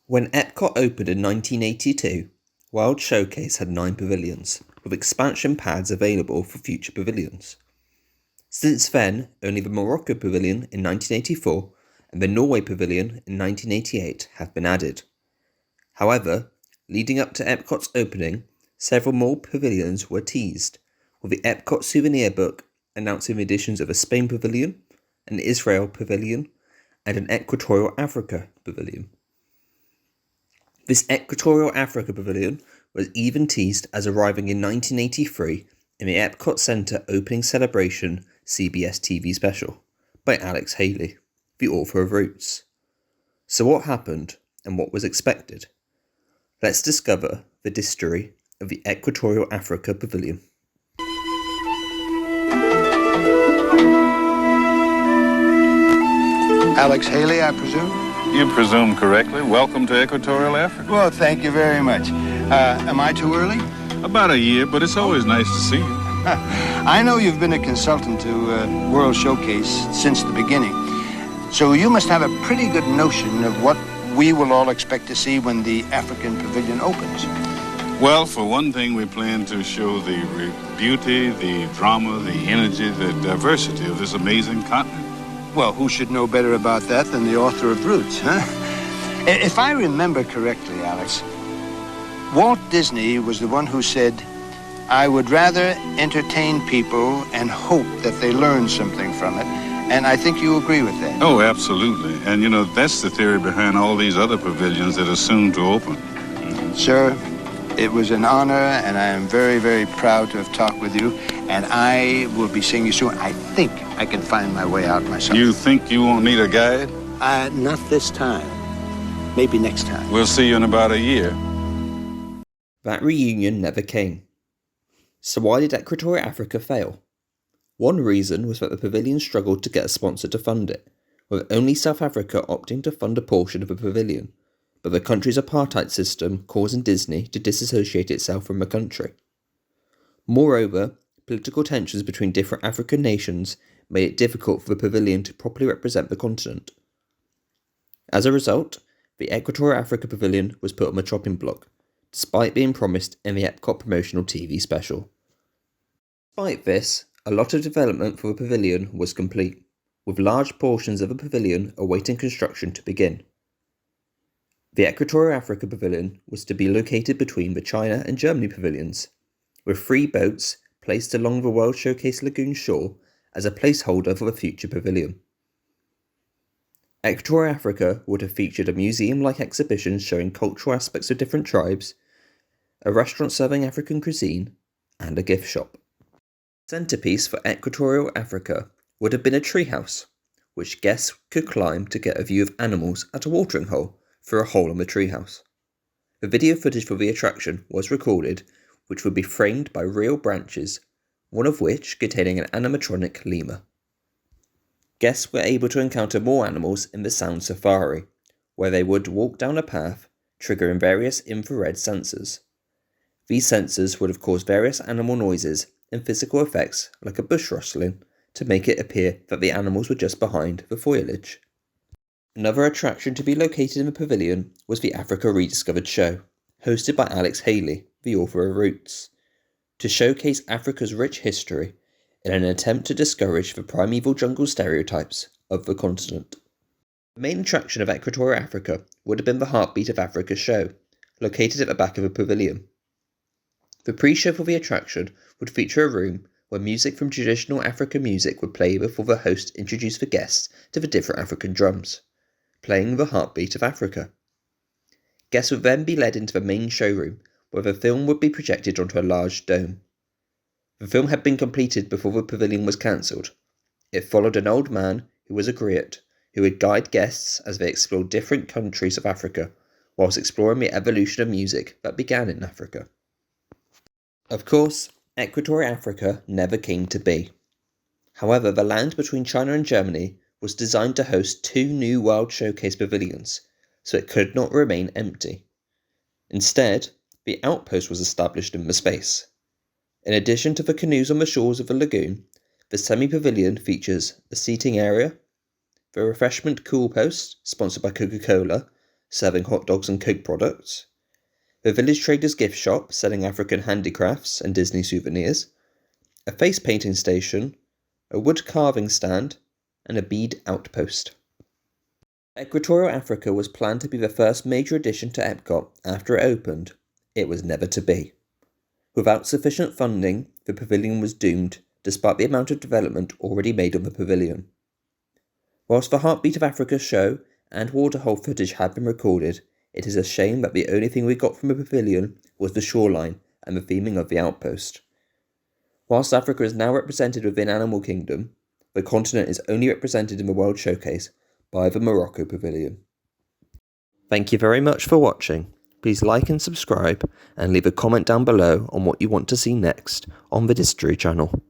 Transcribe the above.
When Epcot opened in 1982, World Showcase had 9 pavilions, with expansion pads available for future pavilions. Since then, only the Morocco Pavilion in 1984 and the Norway Pavilion in 1988 have been added. However, leading up to Epcot's opening, several more pavilions were teased, with the Epcot souvenir book announcing the additions of a Spain Pavilion, an Israel Pavilion, and an Equatorial Africa Pavilion. This Equatorial Africa Pavilion was even teased as arriving in 1983 in the Epcot Center opening celebration CBS TV special by Alex Haley, the author of Roots. So what happened and what was expected? Let's discover the Distory of the Equatorial Africa Pavilion. Alex Haley, I presume? You presume correctly. Welcome to Equatorial Africa. Well, thank you very much. Am I too early? About a year, but it's always nice to see you. I know you've been a consultant to World Showcase since the beginning, so you must have a pretty good notion of what we will all expect to see when the African Pavilion opens. Well, for one thing, we plan to show the beauty, the drama, the energy, the diversity of this amazing continent. Well, who should know better about that than the author of Roots, huh? If I remember correctly, Alex, Walt Disney was the one who said, "I would rather entertain people and hope that they learn something from it." And I think you agree with that. Oh, absolutely. And, you know, that's the theory behind all these other pavilions that are soon to open. Sir, it was an honor, and I am very, very proud to have talked with you. And I will be seeing you soon. I think I can find my way out myself. You think you won't need a guide? Not this time. Maybe next time. We'll see you in about a year. That reunion never came. So why did Equatorial Africa fail? One reason was that the pavilion struggled to get a sponsor to fund it, with only South Africa opting to fund a portion of the pavilion, but the country's apartheid system causing Disney to disassociate itself from the country. Moreover, political tensions between different African nations made it difficult for the pavilion to properly represent the continent. As a result, the Equatorial Africa Pavilion was put on the chopping block, despite being promised in the Epcot promotional TV special. Despite this, a lot of development for the pavilion was complete, with large portions of the pavilion awaiting construction to begin. The Equatorial Africa Pavilion was to be located between the China and Germany pavilions, with 3 boats placed along the World Showcase Lagoon shore as a placeholder for the future pavilion. Equatorial Africa would have featured a museum-like exhibition showing cultural aspects of different tribes, a restaurant serving African cuisine, and a gift shop. The centerpiece for Equatorial Africa would have been a treehouse, which guests could climb to get a view of animals at a watering hole through a hole in the treehouse. The video footage for the attraction was recorded, which would be framed by real branches, one of which containing an animatronic lemur. Guests were able to encounter more animals in the Sound Safari, where they would walk down a path, triggering various infrared sensors. These sensors would have caused various animal noises and physical effects like a bush rustling to make it appear that the animals were just behind the foliage. Another attraction to be located in the pavilion was the Africa Rediscovered show, hosted by Alex Haley, the author of Roots, to showcase Africa's rich history in an attempt to discourage the primeval jungle stereotypes of the continent. The main attraction of Equatorial Africa would have been the Heartbeat of Africa show, located at the back of the pavilion. The pre-show for the attraction would feature a room where music from traditional African music would play before the host introduced the guests to the different African drums, playing the Heartbeat of Africa. Guests would then be led into the main showroom, where the film would be projected onto a large dome. The film had been completed before the pavilion was cancelled. It followed an old man who was a griot, who would guide guests as they explored different countries of Africa, whilst exploring the evolution of music that began in Africa. Of course, Equatorial Africa never came to be. However, the land between China and Germany was designed to host 2 new World Showcase pavilions, so it could not remain empty. Instead, the Outpost was established in the space. In addition to the canoes on the shores of the lagoon, the semi-pavilion features a seating area, the refreshment cool post, sponsored by Coca-Cola, serving hot dogs and Coke products, the Village Traders gift shop selling African handicrafts and Disney souvenirs, a face painting station, a wood carving stand, and a bead outpost. Equatorial Africa was planned to be the first major addition to Epcot after it opened. It was never to be. Without sufficient funding, the pavilion was doomed, despite the amount of development already made on the pavilion. Whilst the Heartbeat of Africa show and waterhole footage had been recorded, it is a shame that the only thing we got from the pavilion was the shoreline and the theming of the outpost. Whilst Africa is now represented within Animal Kingdom, the continent is only represented in the World Showcase by the Morocco Pavilion. Thank you very much for watching. Please like and subscribe and leave a comment down below on what you want to see next on the Distory channel.